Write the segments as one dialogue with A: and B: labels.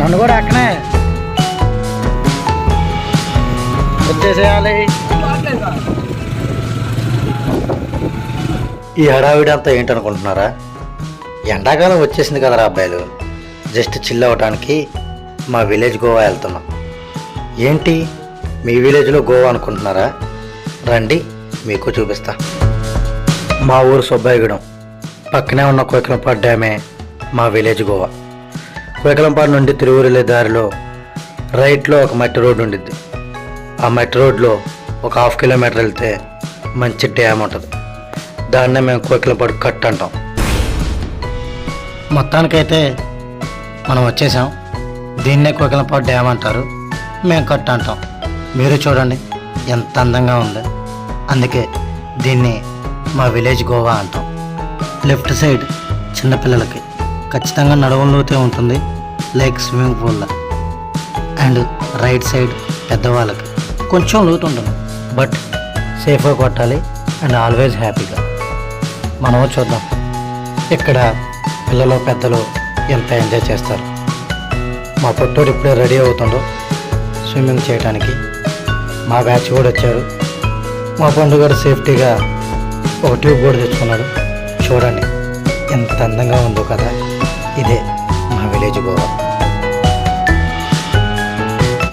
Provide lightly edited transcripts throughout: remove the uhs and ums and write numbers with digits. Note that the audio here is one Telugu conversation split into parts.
A: నన్ను కూడా అక్కనే వచ్చేసేయాలి.
B: ఈ హడావిడి అంతా ఏంటనుకుంటున్నారా? ఎండాకాలం వచ్చేసింది కదరా అబ్బాయిలు, జస్ట్ చిల్ అవ్వటానికి మా విలేజ్ గోవా వెళ్తున్నాం. ఏంటి మీ విలేజ్లో గోవా అనుకుంటున్నారా? రండి మీకు చూపిస్తా. మా ఊరు సుబ్బాయిగూడెం, పక్కనే ఉన్న కోకిలంపాడు డ్యామే మా విలేజ్ గోవా. కోకిలంపాడు నుండి తిరువురు వెళ్ళే దారిలో రైట్లో ఒక మట్టి రోడ్డు ఉండిద్ది. ఆ మట్టి రోడ్లో ఒక 1/2 కిలోమీటర్ వెళ్తే మంచి డ్యామ్ ఉంటుంది. దాన్నే మేము కోకిలంపాడు కట్ అంటాం. మొత్తానికైతే మనం వచ్చేసాం. దీన్నే కోకిలంపాడు డ్యామ్ అంటారు, మేము కట్ అంటాం. మీరు చూడండి ఎంత అందంగా ఉందో. అందుకే దీన్ని మా విలేజ్ గోవా అంటాం. లెఫ్ట్ సైడ్ చిన్నపిల్లలకి ఖచ్చితంగా నడవలోతే ఉంటుంది, లైక్ స్విమ్మింగ్ పూల్లో. అండ్ రైట్ సైడ్ పెద్దవాళ్ళకి కొంచెం లోతు ఉంటుంది, బట్ సేఫ్గా కొట్టాలి అండ్ ఆల్వేస్ హ్యాపీగా. మనము చూద్దాం ఇక్కడ పిల్లలు పెద్దలు ఎంత ఎంజాయ్ చేస్తారు. మా పొట్టోడు ఇప్పుడే రెడీ అవుతుండో స్విమ్మింగ్ చేయడానికి. మా బ్యాచ్ కూడా వచ్చారు. మా పండుగ సేఫ్టీగా ఒక ట్యూబ్ కూడా తెచ్చుకున్నాడు. చూడండి ఎంత అందంగా ఉందో కదా. ఇదే మా విలేజ్ గోవా.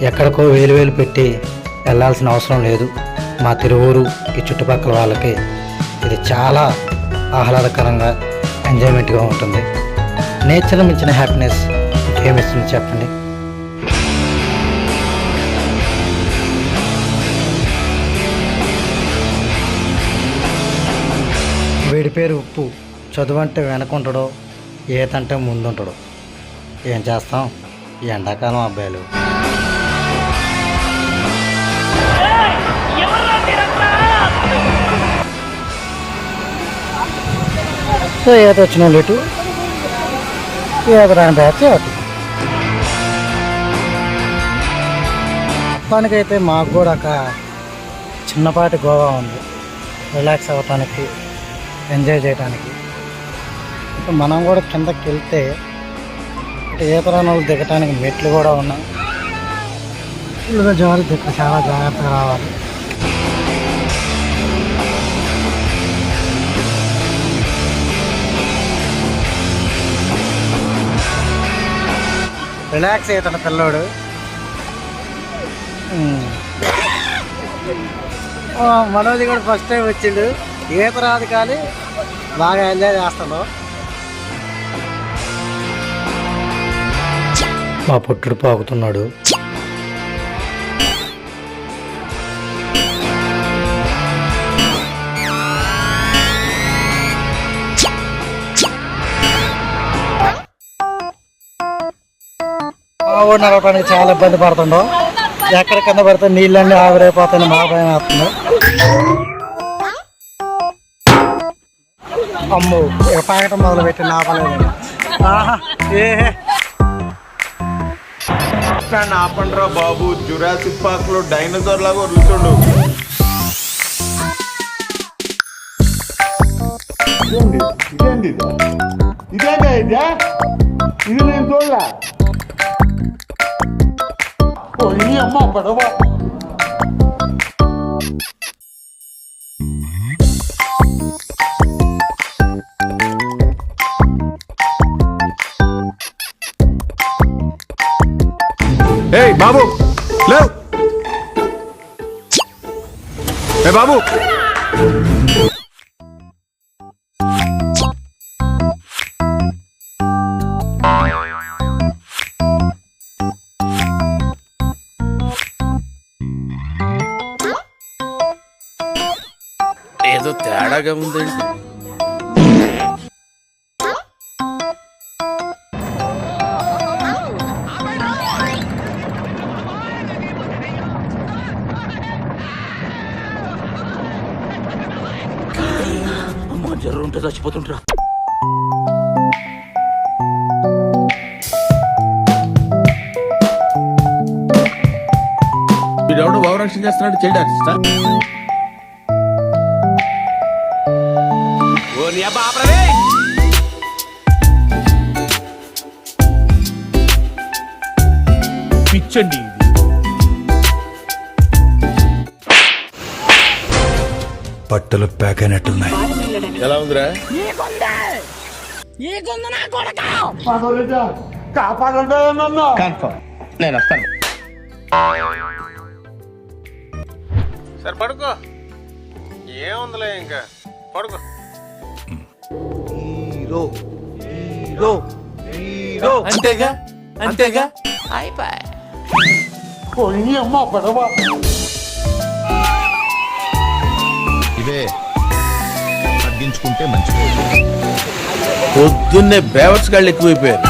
B: ఎక్కడికో వేలు పెట్టి వెళ్ళాల్సిన అవసరం లేదు. మా తిరువూరు ఈ చుట్టుపక్కల వాళ్ళకి ఇది చాలా ఆహ్లాదకరంగా ఎంజాయ్మెంట్గా ఉంటుంది. నేచర్ మించిన హ్యాపీనెస్ ఏమిస్తుంది చెప్పండి. వీడి పేరు ఉప్పు. చదువు అంటే వెనకుంటాడో, ఈతంటే ముందుంటాడో. ఏం చేస్తాం, ఈ ఎండాకాలం అబ్బాయిలు. సో ఈత వచ్చిన వాళ్ళు ఇటు, ఈత రాని బ్యాచ్ అటు. మొత్తానికైతే మాకు కూడా ఒక చిన్నపాటి గోవా ఉంది, రిలాక్స్ అవ్వటానికి, ఎంజాయ్ చేయడానికి. మనం కూడా కిందకి వెళ్తే ఈత రాని వాళ్ళు దిగటానికి మెట్లు కూడా ఉన్నాయి. ఫుల్గా జాగ్రత్త, ఇక్కడ చాలా జాగ్రత్తగా రావాలి. రిలాక్స్ అవుతాడు పిల్లోడు. మనోజ్ కూడా ఫస్ట్ టైం వచ్చిండు, ఈత రాదు కానీ బాగా ఎంజాయ్ చేస్తాడు. మా పుట్టుడు పాకుతున్నాడు. మావాడు నడవటానికి చాలా ఇబ్బంది పడుతుండో. ఎక్కడ కింద పడితే నీళ్ళన్నీ ఆవిరైపోతాయని మా భయం వేస్తుంది. అమ్మో ఇక పాకటం మొదలు పెట్టి నాపలేదు.
C: ఆపండ్రా బాబు, జురాసిక్ పార్క్ లో డైనోసార్ లాగా వదులుతుండు. ఇదేంటి ఇదేంటా ఇదే? ఇది నేను చూడలే. అమ్మ పడవ బాబు లేవు. బాబు ఏదో తేడాగా ఉందండి. జర్రు ఉంటే చచ్చిపోతుంటరా.
D: వీడెవడో భావరక్షణ చేస్తున్నాడు, చైల్డ్ ఆర్టిస్టా? పిచ్చండి ఇది.
E: బట్టలు ప్యాక్ అయినట్టున్నాయి.
D: ఎలా ఉందిరా?
A: కన్ఫర్మ్ నేను వస్తాను.
C: సరే పడుకో, ఏముందిలే ఇంకా పడుకో.
D: అంతేగా అంతేగా.
E: ఇవే తగ్గించుకుంటే మంచిది.
D: పొద్దున్నే బేవర్స్ గాళ్ళు ఎక్కువైపోయారు.